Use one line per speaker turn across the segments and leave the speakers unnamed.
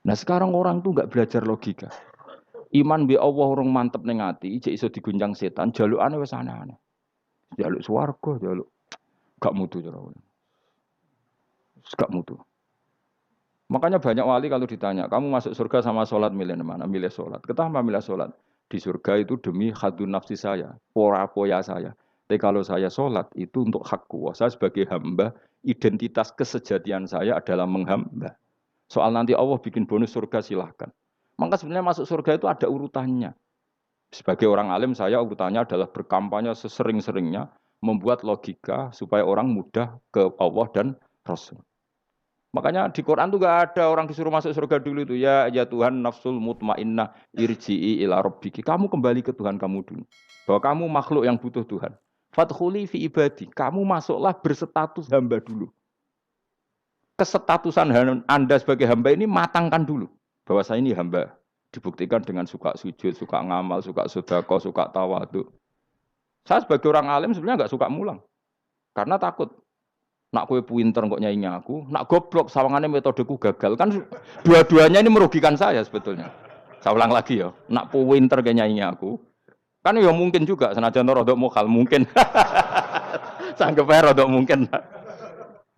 Nah sekarang orang tuh nggak belajar logika. Iman bi Allah orang mantep ning ati, jek iso diguncang setan, jalukane wis aneh-aneh. Jaluk swarga, jaluk gak mutu cara. Gak mutu. Makanya banyak wali kalau ditanya, kamu masuk surga sama sholat milih mana? Milih sholat. Kenapa milih sholat? Di surga itu demi hadun nafsi saya, poya saya. Tapi kalau saya sholat itu untuk hakku. Saya sebagai hamba, identitas kesejatian saya adalah menghamba. Soal nanti Allah bikin bonus surga silahkan. Maka sebenarnya masuk surga itu ada urutannya. Sebagai orang alim saya urutannya adalah berkampanye sesering-seringnya, membuat logika supaya orang mudah ke Allah dan Rasul. Makanya di Quran tuh gak ada orang disuruh masuk surga dulu itu ya Tuhan nafsul mutmainnah irji'i ila rabbiki. Kamu kembali ke Tuhan kamu dulu. Bahwa kamu makhluk yang butuh Tuhan. Fadkhuli fi ibadi. Kamu masuklah berstatus hamba dulu. Kesestatusan Anda sebagai hamba ini matangkan dulu. Bahwa saya ini hamba. Dibuktikan dengan suka sujud, suka ngamal, suka sedekah, suka tawadhu. Saya sebagai orang alim sebenarnya gak suka mulang. Karena takut. Nak kue pinter kok nyaingi aku, nak goblok sawangannya metodeku gagal. Kan dua-duanya ini merugikan saya sebetulnya. Saya ulang lagi ya, nak pinter kayak nyaingi aku. Kan ya mungkin juga senajan rodok mokal mungkin. Sanggep ae rodok mungkin.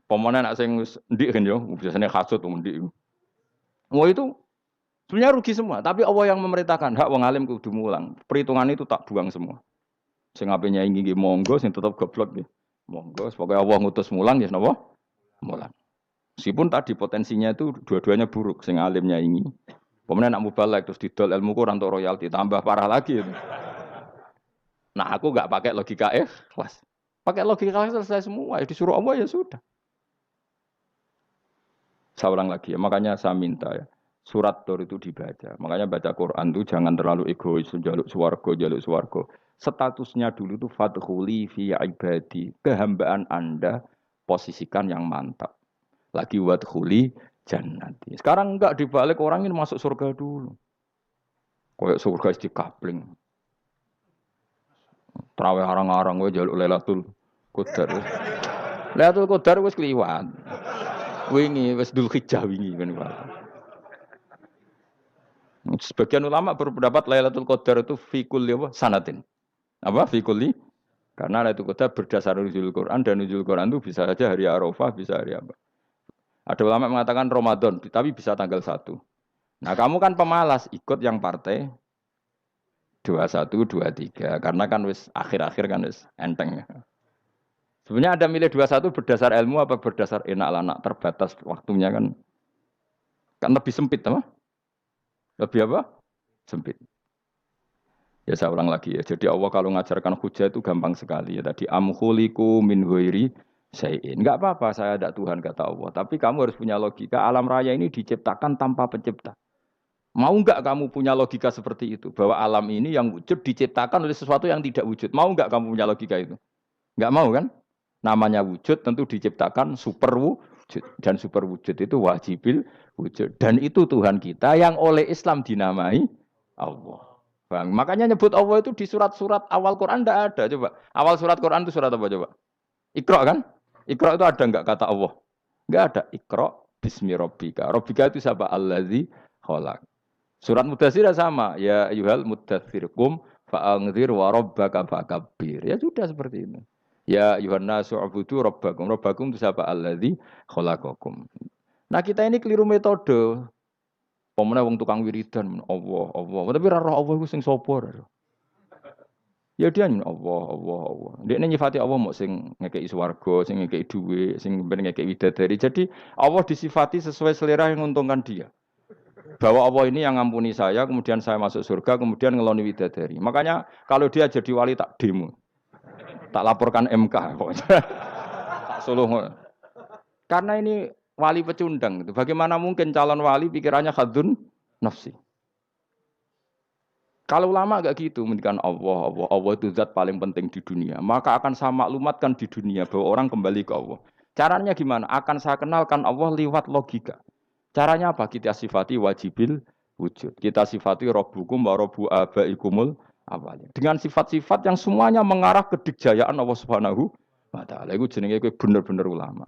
Pemane nak sing ndik kan yo, biasanya hasud ndik. Wah itu sebenarnya rugi semua, tapi Allah yang memerintahkan hak wong alim kudu mulang. Perhitungan itu tak buang semua. Sing ape nyaingi nggih monggo, sing tetep goblok nggih. Monggo, sebagai Allah ngutus mulang ya napa? Mulang. Meskipun tadi potensinya itu dua-duanya buruk, sing alimnya ini. Kemudian nak mubalek terus didol ilmu kurang untuk royalti, tambah parah lagi itu. Nah aku nggak pakai logika ikhlas. Pakai logika selesai semua, ya disuruh Allah ya sudah. Saya ulang lagi ya, makanya saya minta ya, surat Tur itu dibaca. Makanya baca Quran itu jangan terlalu egois, jaluk swarga. Statusnya dulu itu fadkhuli fi ibadi, kehambaan Anda posisikan yang mantap. Lagi wadkhuli jannati. Sekarang enggak dibalik orang ini masuk surga dulu. Kayak surga di kapling. Terawih arang-arang gue jaluk Lailatul Qadar. Lailatul Qadar wis kliwat. Wingi wis Dzulhijjah wingi kan. Sebagian ulama berpendapat Lailatul Qadar itu fi kulli sanatin. Apa fi kulli? Karena Lailatul Qadar berdasar nuzul Quran dan nuzul Quran itu bisa saja hari Arafah, bisa hari apa. Ada ulama mengatakan Ramadan, tapi bisa tanggal 1. Nah kamu kan pemalas, ikut yang partai 21, 23. Karena kan wis akhir-akhir kan wis enteng. Sebenarnya ada milih 21 berdasar ilmu apa berdasar enak lah, nak terbatas waktunya kan. Kan lebih sempit apa? Lebih apa? Sempit. Ya saya ulang lagi ya. Jadi Allah kalau ngajarkan hujah itu gampang sekali ya. Tadi amkhuliku min ghairi syai'in. Enggak apa-apa saya ada Tuhan kata Allah. Tapi kamu harus punya logika. Alam raya ini diciptakan tanpa pencipta. Mau enggak kamu punya logika seperti itu? Bahwa alam ini yang wujud diciptakan oleh sesuatu yang tidak wujud. Mau enggak kamu punya logika itu? Enggak mau kan? Namanya wujud tentu diciptakan super wujud. Dan super wujud itu wajibil wujud. Dan itu Tuhan kita yang oleh Islam dinamai Allah. Bang, makanya nyebut Allah itu di surat-surat awal Quran tidak ada. Coba awal surat Quran itu surat apa coba? Iqra kan? Iqra itu ada enggak kata Allah? Enggak ada. Iqra bismi rabbika. Rabbika itu siapa? Allazi khalaq. Surat Mudatsir sama. Ya ayyuhal mudatsir qum fa'anzir wa rabbaka fakabbir. Ya sudah seperti itu. Ya ayyuhan nasu ubudu rabbakum. Rabbakum itu siapa? Allazi khalaqakum. Nah kita ini keliru metode. Pemene wong tukang wiridan Allah, Allah. Tapi ra roh Allah iku sing sapa? Ya dia Allah, Allah, Allah. Dia nyifati Allah mau sing ngekei swarga, sing ngekei duit, sing ben ngekei widadari. Jadi Allah disifati sesuai selera yang menguntungkan dia. Bahwa Allah ini yang ngampuni saya, kemudian saya masuk surga, kemudian ngeloni widadari. Makanya kalau dia jadi wali tak demo. Tak laporkan MK. Tak suluh. Karena ini wali pecundang. Bagaimana mungkin calon wali pikirannya khadun nafsi? Kalau ulama agak gitu, mendikan Allah itu zat paling penting di dunia. Maka akan saya maklumatkan di dunia bahwa orang kembali ke Allah. Caranya gimana? Akan saya kenalkan Allah lewat logika. Caranya apa? Kita sifati wajibil wujud. Kita sifati Rabbukum wa Rabbu abaikumul awalnya. Dengan sifat-sifat yang semuanya mengarah ke dikjayaan Allah Subhanahu wa taala. Iku jenenge kowe bener-bener ulama.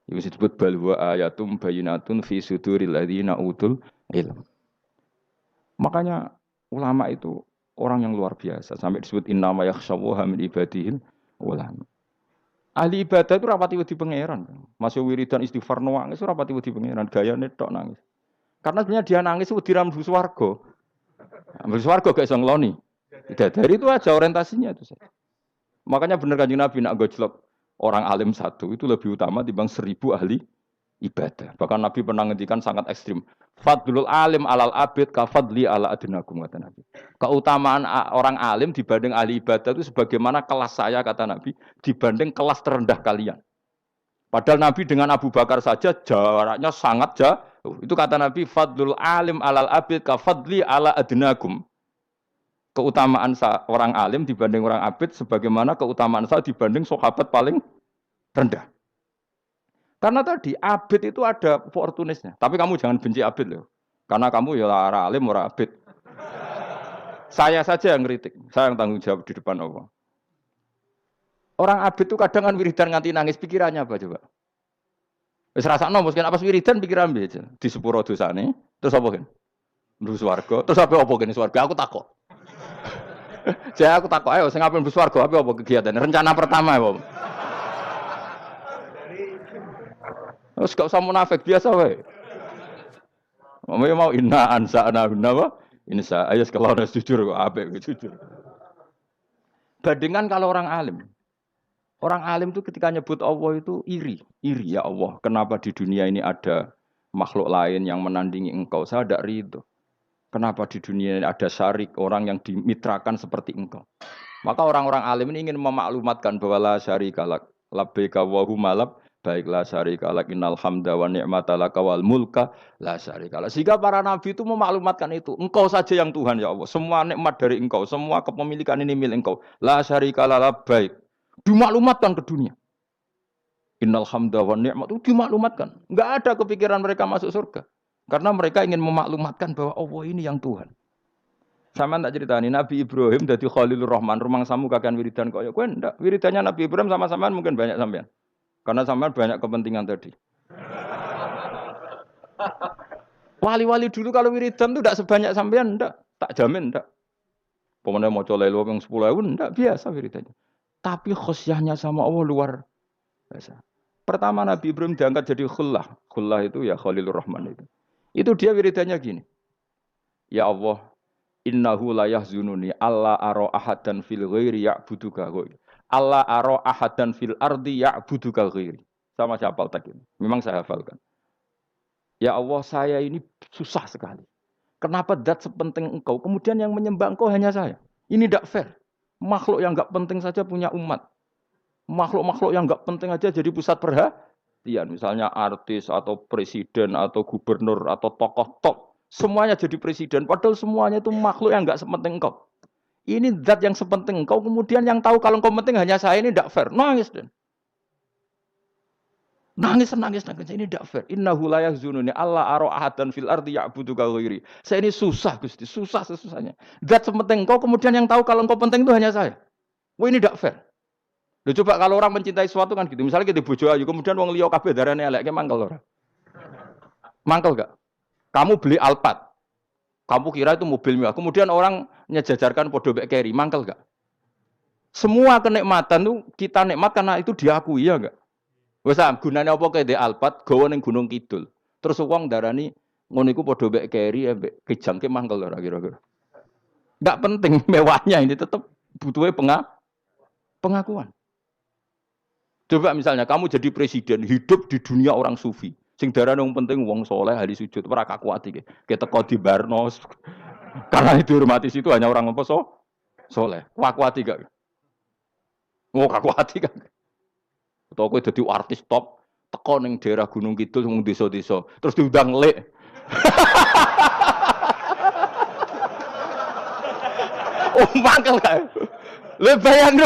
Itu disebut balwa ayatum bayinatun fi suduril ladzina utul ilmu. Makanya ulama itu orang yang luar biasa sampai disebut innama yakhshawaha min ibadihil ulama. Ahli ibadah itu rapati wedi pangeran. Masuk wiridan istighfar nangis rapati wedi pangeran, gayane tok nangis. Karena sebenarnya dia nangis wedi ra mlebu swarga. Mlebu swarga gak iso ngloni. Dari itu aja orientasinya itu saja. Makanya benar Kanjeng Nabi nak gojlok orang alim satu itu lebih utama dibanding 1000 ahli ibadah. Bahkan Nabi pernah ngendikan sangat ekstrim. Fadlul alim alal abid kafadli ala adnakum kata Nabi. Keutamaan orang alim dibanding ahli ibadah itu sebagaimana kelas saya kata Nabi dibanding kelas terendah kalian. Padahal Nabi dengan Abu Bakar saja jaraknya sangat jauh. Itu kata Nabi fadlul alim alal abid kafadli ala adnakum. Keutamaan orang alim dibanding orang abid sebagaimana keutamaan saya dibanding sahabat paling rendah. Karena tadi abid itu ada opportunisnya. Tapi kamu jangan benci abid loh. Karena kamu ya orang alim, orang abid. Saya saja yang kritik. Saya yang tanggung jawab di depan Allah. Orang abid itu kadang kan wiridan nganti nangis. Pikirannya apa coba? Wis rasakno mungkin apa wiridan pikiran aja. Di sepuro dosane. Terus apa kan? Mlebu swarga. Terus apa gene swarga? Aku takut. Saya aku takut ayo sing ngapain mlebu swarga apa kegiatan? Rencana pertama ya, Om. Terus gak usah munafik biasa wae. Mau inna ansa'na apa? Insa ayo kalau harus jujur kok apik jujur. Bandingkan kalau orang alim. Orang alim itu ketika nyebut Allah itu iri ya Allah. Kenapa di dunia ini ada makhluk lain yang menandingi engkau? Saya tidak ridho. Kenapa di dunia ini ada syarik orang yang dimitrakan seperti engkau? Maka orang-orang alim ini ingin memaklumatkan bahwa la syarika lak labbaika wa humalab baiklah syarika lak innal hamda wa ni'mata laka wal mulka la syarika lak. Sehingga para nabi itu memaklumatkan itu. Engkau saja yang Tuhan ya Allah. Semua nikmat dari engkau, semua kepemilikan ini milik engkau. La syarika lak labbaik. Dimaklumatkan ke dunia. Innal hamda wa ni'mat itu dimaklumatkan. Enggak ada kepikiran mereka masuk surga. Karena mereka ingin memaklumatkan bahwa Allah ini yang Tuhan. Sama tak ceritani Nabi Ibrahim dari Khalilur Rahman, rumang samu kakan wiridan kaya kowe ndak. Wiridannya Nabi Ibrahim sama-sama mungkin banyak sampean. Karena sampean banyak kepentingan tadi. Wali-wali dulu kalau wiridan itu ndak sebanyak sampean ndak, tak jamin ndak. Pemene maca lelo yang 10.000 ndak biasa wiridannya. Tapi khosyahnya sama Allah luar biasa. Pertama Nabi Ibrahim diangkat jadi khullah. Khullah itu ya Khalilur Rahman itu. Itu dia wiridannya gini. Ya Allah, innahu la yahzununi alla ara ahadan fil ghairi ya'buduka ghairi. Alla ara ahadan fil ardi ya'buduka ghairi. Sama saya hafal tadi. Memang saya hafalkan. Ya Allah, saya ini susah sekali. Kenapa zat sepenting engkau, kemudian yang menyembah engkau hanya saya? Ini tidak fair. Makhluk yang enggak penting saja punya umat. Makhluk-makhluk yang enggak penting aja jadi pusat perhatian. Misalnya artis atau presiden atau gubernur atau tokoh top. Semuanya jadi presiden. Padahal semuanya itu makhluk yang enggak sepenting engkau. Ini zat yang sepenting engkau. Kemudian yang tahu kalau engkau penting hanya saya ini tidak fair. Nangis dan nangis. Ini tidak fair. Innahu la yahzununi alla ara ahadan fil ardi ya'buduka ghairi. Saya ini susah Gusti. Susah sesusahnya. Zat sepenting engkau. Kemudian yang tahu kalau engkau penting itu hanya saya. Wah ini tidak fair. Loh, coba kalau orang mencintai sesuatu kan gitu. Misalnya kita bojo ayu, kemudian wong liya kabeh darane elek, ki mangkel ora? Mangkel gak? Kamu beli Alphard. Kamu kira itu mobil mewah. Kemudian orang nyejajarkan podo mek keri, mangkel gak? Semua kenikmatan itu kita nikmat karena itu diakui ya enggak? Wes gunane apa kae de Alphard gawa ning Gunung Kidul. Terus wong darani ngono iku podo mek keri ambek kejangke mangkel ora kira-kira. Enggak penting mewahnya ini tetap butuhnya pengakuan. Coba misalnya kamu jadi presiden, hidup di dunia orang sufi. Sing darane wong penting wong soleh ahli sujud, ora kakuati iki. Keteko di Barnos. Karena dihormati situ hanya orang apa soleh. Kakuati gak? Oh, kakuati kan. Atau kowe dadi artis top, teko ning daerah Gunung Kidul wong desa-desa, terus diundang lek. Oh, mangkel kae. Le bayangno.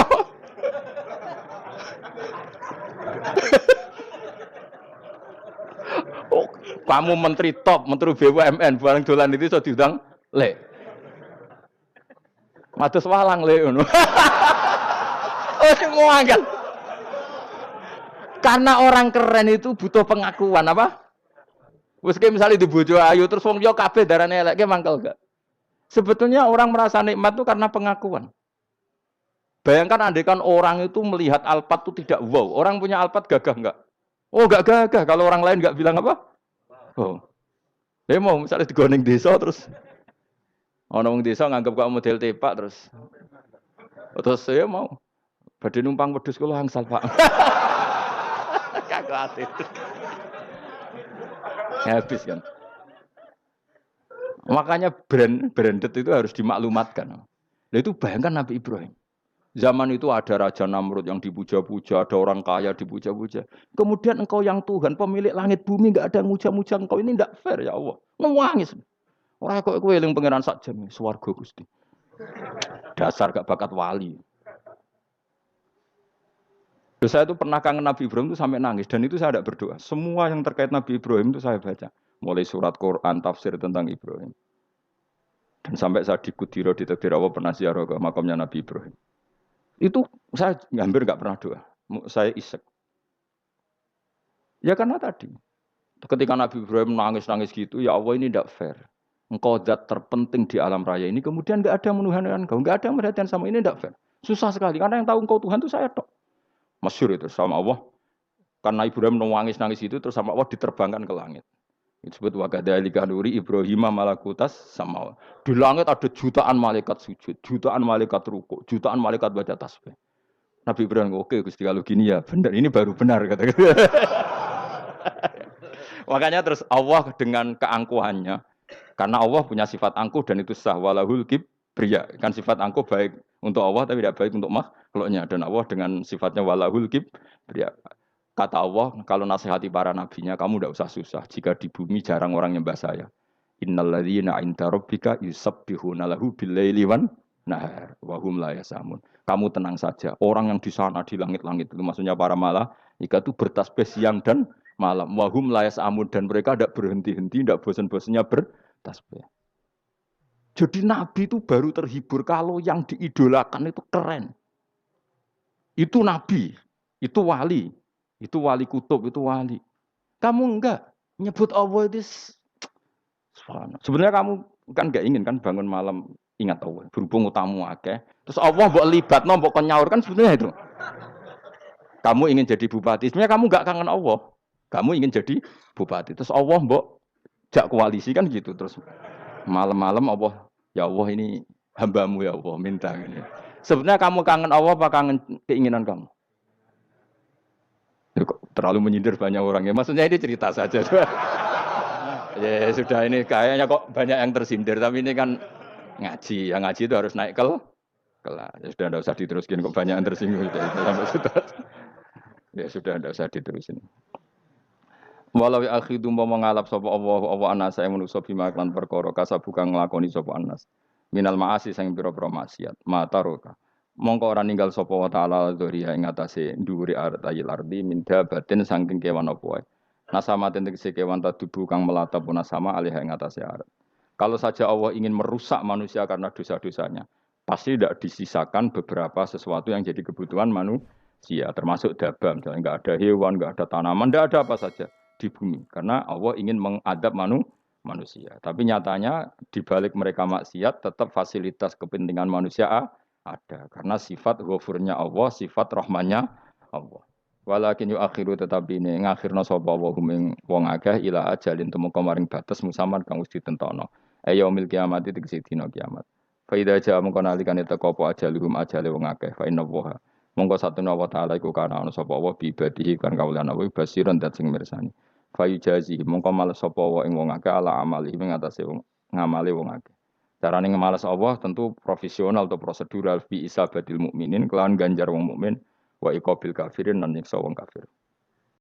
Oh, kamu menteri top, menteri BUMN, barang dolan itu iso diundang le. Mados walang le ngono. Oh, semua kan. Karena orang keren itu butuh pengakuan apa? Wes ki misale di bojo ayu terus wong yo kabeh darane elek ki mangkel gak? Sebetulnya orang merasa nikmat itu karena pengakuan. Bayangkan andekan orang itu melihat Alphard itu tidak wow. Orang punya Alphard gagah enggak? Oh enggak gagah. Kalau orang lain enggak bilang apa? Oh. Mau misalnya digoning desa terus orang desa nganggap kok model tepak terus saya mau badhe numpang wedhus kula angsal Pak. Kagak ati. Habis kan. Makanya branded itu harus dimaklumatkan. Nah itu bayangkan Nabi Ibrahim. Zaman itu ada Raja Namrud yang dipuja-puja, ada orang kaya dipuja-puja. Kemudian engkau yang Tuhan, pemilik langit bumi, enggak ada yang muja-muja engkau. Ini enggak fair ya Allah. Nangis. Orang kok kowe eling pangeran sak jam, swarga Gusti. Dasar gak bakat wali. Terus saya itu pernah kangen Nabi Ibrahim itu sampai nangis dan itu saya tidak berdoa. Semua yang terkait Nabi Ibrahim itu saya baca. Mulai surat Quran, tafsir tentang Ibrahim. Dan sampai saya di Kudiro, di Takdir Allah pernah ziarah ke makamnya Nabi Ibrahim. Itu saya hampir nggak pernah doa. Saya isek. Ya karena tadi. Ketika Nabi Ibrahim nangis-nangis gitu, ya Allah ini tidak fair. Engkau zat terpenting di alam raya ini, kemudian nggak ada yang menuhankan engkau. Nggak ada yang merhatikan sama ini, tidak fair. Susah sekali, karena yang tahu engkau Tuhan itu saya tok. Masyhur itu sama Allah. Karena Ibrahim nangis-nangis itu, terus sama Allah diterbangkan ke langit. Itu disebut wakadzalika nuri Ibrahim malakutas sama Allah. Di langit ada jutaan malaikat sujud, jutaan malaikat rukuk, jutaan malaikat baca tasbih. Nabi Ibrahim, oke Gusti kalau gini ya benar, ini baru benar kata. Makanya terus Allah dengan keangkuhannya, karena Allah punya sifat angkuh dan itu sah walahul kibriya. Kan sifat angkuh baik untuk Allah tapi tidak baik untuk makhluknya. Dan Allah dengan sifatnya walahul kibriya. Kata Allah, kalau nasihati para nabinya, kamu tidak usah susah. Jika di bumi jarang orang nyembah saya. Innalladzina 'inda rabbika yusabbihuna lahu bil-laili wan nahar wa hum la yasamun. Kamu tenang saja. Orang yang di sana di langit-langit itu maksudnya para malaikat itu bertasbih siang dan malam. Wa hum la yasamun dan mereka tidak berhenti-henti, tidak bosan-bosannya bertasbih. Jadi nabi itu baru terhibur kalau yang diidolakan itu keren. Itu nabi, itu wali. Itu wali kutub, itu wali. Kamu enggak nyebut Allah itu. Sebenarnya kamu kan enggak ingin kan bangun malam ingat Allah. Berhubung utamu akeh. Terus Allah mbok libatno, mbok nyaur kan sebenarnya itu. Kamu ingin jadi bupati. Sebenarnya kamu enggak kangen Allah. Kamu ingin jadi bupati. Terus Allah mbok jak koalisi kan gitu. Terus malam-malam Allah, ya Allah ini hambamu ya Allah minta ini. Sebenarnya kamu kangen Allah apa kangen keinginan kamu? Terlalu menyindir banyak orang ya. Maksudnya ini cerita saja. Ya sudah ini kayaknya kok banyak yang tersindir. Tapi ini kan ngaji. Yang ngaji itu harus naik kelas. Ya sudah tidak usah diteruskin. Kok banyak yang tersinggung. Ya sudah tidak usah diterusin. Walau akhidu mau mengalap sapa Allah anas saya manusa bima lan perkara kasabuka nglakoni sapa anas. Minal maasi sing pira-pira maksiat. Mataroka. Mongko ora ninggal sapa wa taala dzuriya ing atase ndhuwure artayil ardi minda batin saking kewan apa wae. Nasama tegese kewan tadubu kang melata pun sama alih ing atase arat. Kalau saja Allah ingin merusak manusia karena dosa-dosanya, pasti tidak disisakan beberapa sesuatu yang jadi kebutuhan manusia, termasuk dabam, misalnya enggak ada hewan, enggak ada tanaman, enggak ada apa saja di bumi karena Allah ingin mengadab manusia. Tapi nyatanya di balik mereka maksiat tetap fasilitas kepentingan manusia ada karena sifat ghafurnya Allah, sifat rahmannya Allah. Walakin yu akhiru tetapi ini ngakhirna sapa wa ing wong akeh ila ajalin tumeka maring batas musaman kang wis ditentono. Yaumil kiamat tegese dina kiamat. Fa idza jaa mongko nalikane teka apa ajaluhum ajale wong akeh fa inna wa mongko satuna wa taala iku kana ana sapa wa bi ibadihi kan kawulan wa basiran dat sing mirsani. Fa yujazi mongko males sapa wa ing wong akeh ala amali ing atase wong ngamale wong akeh. Carane ngemalas Allah tentu profesional atau prosedural fi isabatil mukminin kelawan ganjar wong mukmin wa iqabil kafirin lan nyiksa wong kafir.